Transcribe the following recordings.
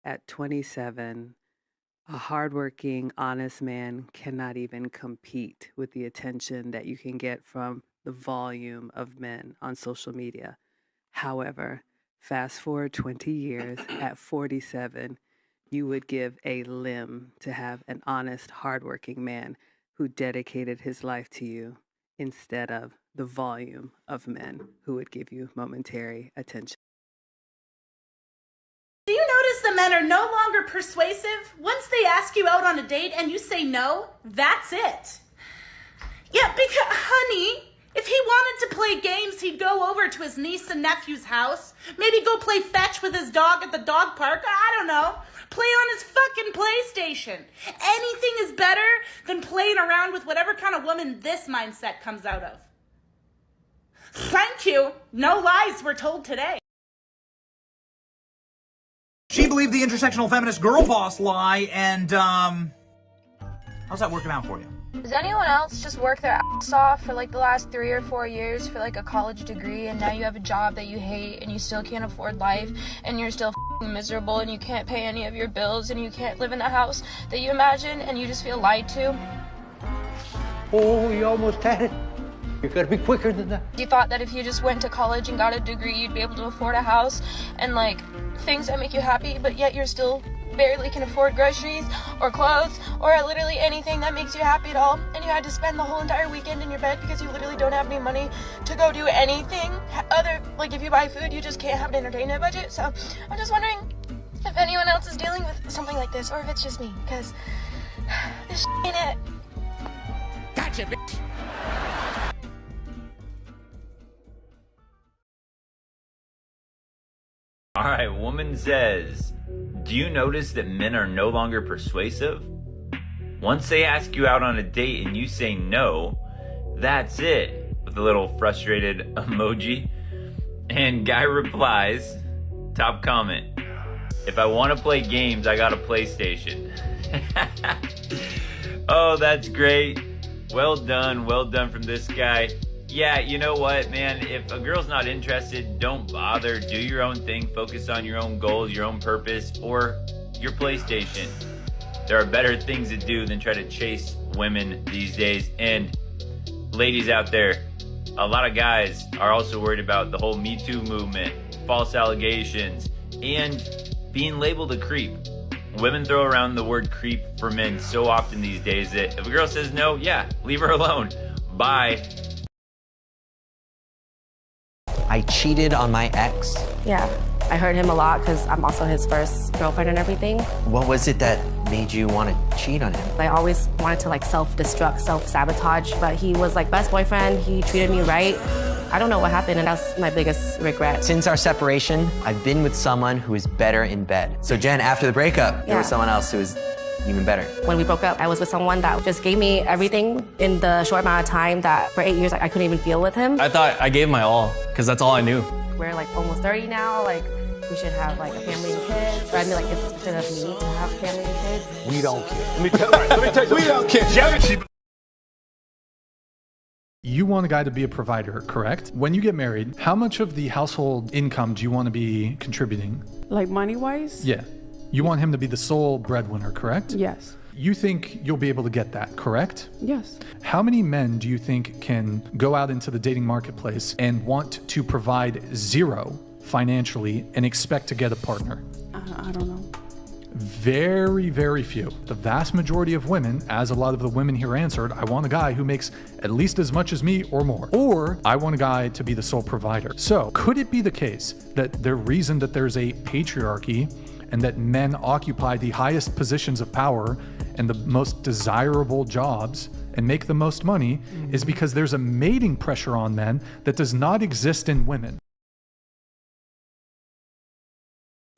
at 27, a hardworking, honest man cannot even compete with the attention that you can get from the volume of men on social media. However, fast forward 20 years, at 47, you would give a limb to have an honest, hardworking man who dedicated his life to you instead of the volume of men who would give you momentary attention. Do you notice the men are no longer persuasive? Once they ask you out on a date and you say no, that's it. Yeah, because, honey, if he wanted to play games, he'd go over to his niece and nephew's house. Maybe go play fetch with his dog at the dog park. I don't know. Play on his fucking PlayStation. Anything is better than playing around with whatever kind of woman this mindset comes out of. Thank you. No lies were told today. She believed the intersectional feminist girl boss lie, and how's that working out for you? Does anyone else just work their ass off for like the last 3 or 4 years for like a college degree, and now you have a job that you hate and you still can't afford life and you're still miserable and you can't pay any of your bills and you can't live in the house that you imagine and you just feel lied to? Oh, you almost had it. You gotta be quicker than that. You thought that if you just went to college and got a degree, you'd be able to afford a house and like things that make you happy, but yet you're still barely can afford groceries or clothes or literally anything that makes you happy at all, and you had to spend the whole entire weekend in your bed because you literally don't have any money to go do anything other, like if you buy food you just can't have an entertainment budget. So I'm just wondering if anyone else is dealing with something like this or if it's just me, because this ain't it. Gotcha, bitch. All right, woman says, do you notice that men are no longer persuasive? Once they ask you out on a date and you say no, that's it, with a little frustrated emoji. And guy replies, top comment, if I want to play games, I got a PlayStation. Oh, that's great. Well done from this guy. Yeah, you know what, man? If a girl's not interested, don't bother. Do your own thing. Focus on your own goals, your own purpose, or your PlayStation. There are better things to do than try to chase women these days. And ladies out there, a lot of guys are also worried about the whole Me Too movement, false allegations, and being labeled a creep. Women throw around the word creep for men so often these days that if a girl says no, yeah, leave her alone. Bye. I cheated on my ex. Yeah, I hurt him a lot because I'm also his first girlfriend and everything. What was it that made you want to cheat on him? I always wanted to like self-destruct, self-sabotage, but he was like best boyfriend. He treated me right. I don't know what happened, and that's my biggest regret. Since our separation, I've been with someone who is better in bed. So Jen, after the breakup, there was someone else who was even better. When we broke up, I was with someone that just gave me everything in the short amount of time that for 8 years I couldn't even feel with him. I thought I gave my all, because that's all I knew. We're like almost 30 now, like we should have like a family and kids. But I mean like it's expected of me to have family and kids. We don't care. Let me tell you, we don't care. You want a guy to be a provider, correct? When you get married, how much of the household income do you want to be contributing? Like money-wise? Yeah. You want him to be the sole breadwinner, correct? Yes. You think you'll be able to get that, correct? Yes. How many men do you think can go out into the dating marketplace and want to provide zero financially and expect to get a partner? I don't know. Very, very few. The vast majority of women, as a lot of the women here answered, I want a guy who makes at least as much as me or more. Or I want a guy to be the sole provider. So could it be the case that the reason that there's a patriarchy and that men occupy the highest positions of power and the most desirable jobs and make the most money is because there's a mating pressure on men that does not exist in women?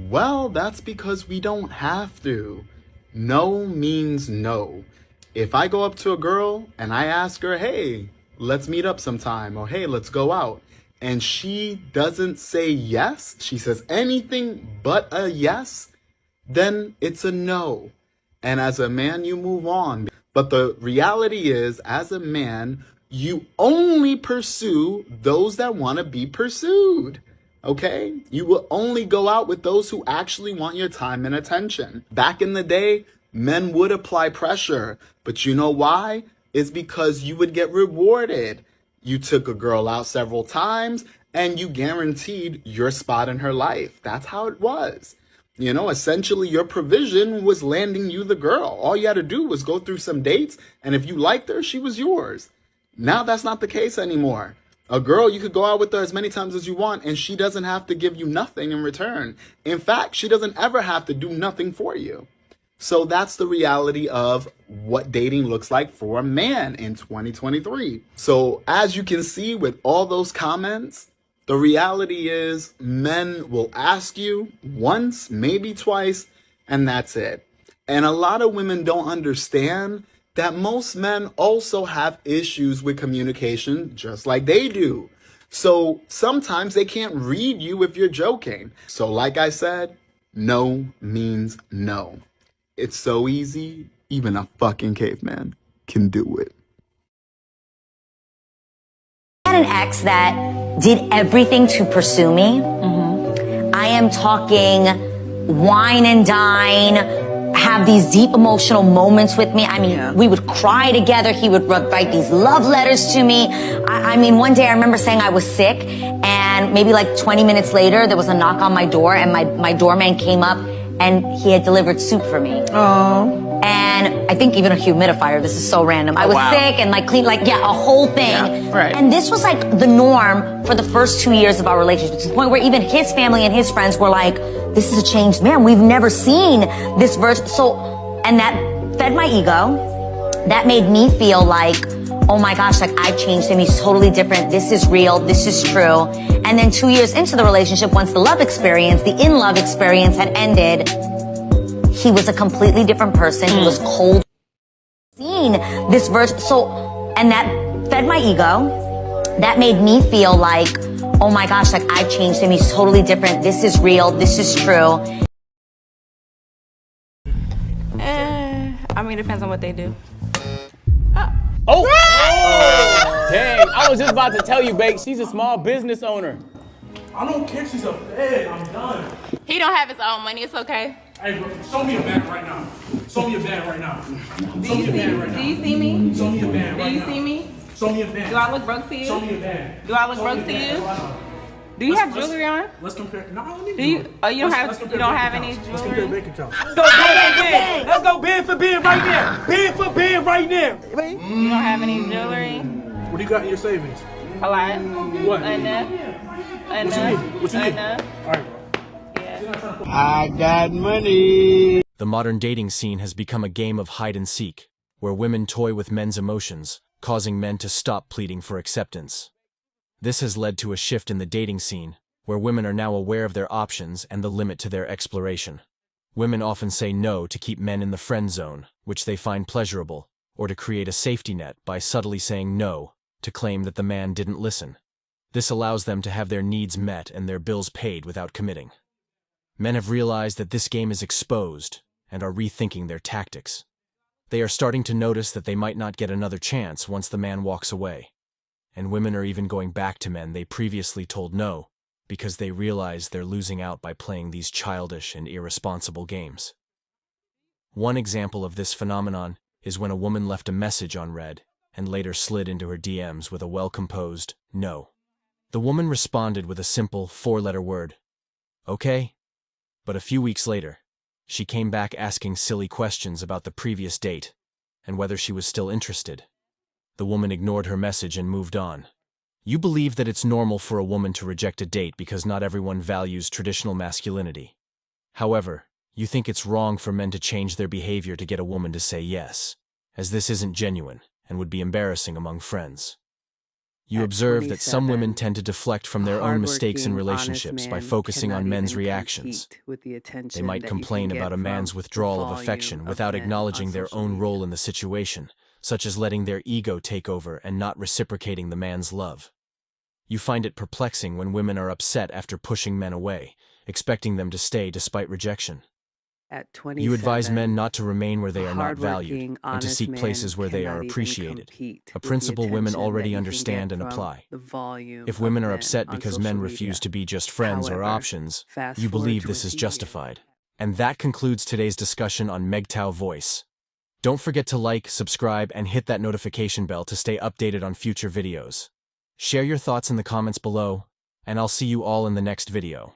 Well, that's because we don't have to. No means no. If I go up to a girl and I ask her, hey, let's meet up sometime, or hey, let's go out, and she doesn't say yes, she says anything but a yes, then it's a no. And as a man, you move on. But the reality is, as a man, you only pursue those that want to be pursued. Okay? You will only go out with those who actually want your time and attention. Back in the day, men would apply pressure, but you know why? It's because you would get rewarded. You took a girl out several times and you guaranteed your spot in her life. That's how it was. You know, essentially your provision was landing you the girl. All you had to do was go through some dates, and if you liked her, she was yours. Now that's not the case anymore. A girl, you could go out with her as many times as you want, and she doesn't have to give you nothing in return. In fact, she doesn't ever have to do nothing for you. So that's the reality of what dating looks like for a man in 2023. So as you can see with all those comments, the reality is men will ask you once, maybe twice, and that's it. And a lot of women don't understand that most men also have issues with communication just like they do. So sometimes they can't read you if you're joking. So like I said, no means no. It's so easy, even a fucking caveman can do it. I had an ex that did everything to pursue me. I am talking wine and dine, have these deep emotional moments with me. I mean, we would cry together. He would write these love letters to me. I mean, one day I remember saying I was sick, and maybe like 20 minutes later, there was a knock on my door, and my doorman came up, and he had delivered soup for me. Oh. And I think even a humidifier. This is so random. I was sick and like clean, like, a whole thing. Yeah, right. And this was like the norm for the first 2 years of our relationship, to the point where even his family and his friends were like, this is a changed man. We've never seen this version. So, and that fed my ego. That made me feel like, oh my gosh, like I've changed him. He's totally different. This is real. This is true. And then 2 years into the relationship, once the love experience, the in-love experience had ended, he was a completely different person. He was cold. Seen this version. So, and that fed my ego. That made me feel like, oh my gosh, like I've changed him. He's totally different. This is real. This is true. I mean, it depends on what they do. Oh! Oh! Dang, I was just about to tell you, Bake, she's a small business owner. I don't care. She's a fed. I'm done. He don't have his own money. It's okay. Hey, bro, show me a bag right now. Show me a bag right now. Show me a bag right now. Do you see me? Show me a bag right now. Do you see me? Show me a bag. Do I look broke to you? Show me a bag. Do I look broke to you? Do you have jewelry on? Let's compare. No, I don't need Do you? jewelry. Oh, you don't have any jewelry? Let's compare bank accounts. Let's go bid for bid right now. Bid for bid right now. You don't have any jewelry? What do you got in your savings? A lot. What? Enough. What you need? What you need? Enough. All right, bro. I got money. The modern dating scene has become a game of hide and seek, where women toy with men's emotions, causing men to stop pleading for acceptance. This has led to a shift in the dating scene, where women are now aware of their options and the limit to their exploration. Women often say no to keep men in the friend zone, which they find pleasurable, or to create a safety net by subtly saying no, to claim that the man didn't listen. This allows them to have their needs met and their bills paid without committing. Men have realized that this game is exposed and are rethinking their tactics. They are starting to notice that they might not get another chance once the man walks away. And women are even going back to men they previously told no, because they realize they're losing out by playing these childish and irresponsible games. One example of this phenomenon is when a woman left a message on read and later slid into her DMs with a well-composed no. The woman responded with a simple 4-letter word, okay? But a few weeks later, she came back asking silly questions about the previous date and whether she was still interested. The woman ignored her message and moved on. You believe that it's normal for a woman to reject a date because not everyone values traditional masculinity. However, you think it's wrong for men to change their behavior to get a woman to say yes, as this isn't genuine and would be embarrassing among friends. You observe that some women tend to deflect from their own mistakes in relationships by focusing on men's reactions. They might complain about a man's withdrawal of affection without acknowledging their own role in the situation, such as letting their ego take over and not reciprocating the man's love. You find it perplexing when women are upset after pushing men away, expecting them to stay despite rejection. at 27, You advise men not to remain where they are not valued hardworking, and to honest seek places men where they cannot are even appreciated. compete A with the principle women attention already that you can understand get and from apply. the volume If of women are men upset on because social men media. refuse to be just friends or However, options, fast you forward believe to this a is few justified. And that concludes today's discussion on MGTOW voice. Don't forget to like, subscribe, and hit that notification bell to stay updated on future videos. Share your thoughts in the comments below, and I'll see you all in the next video.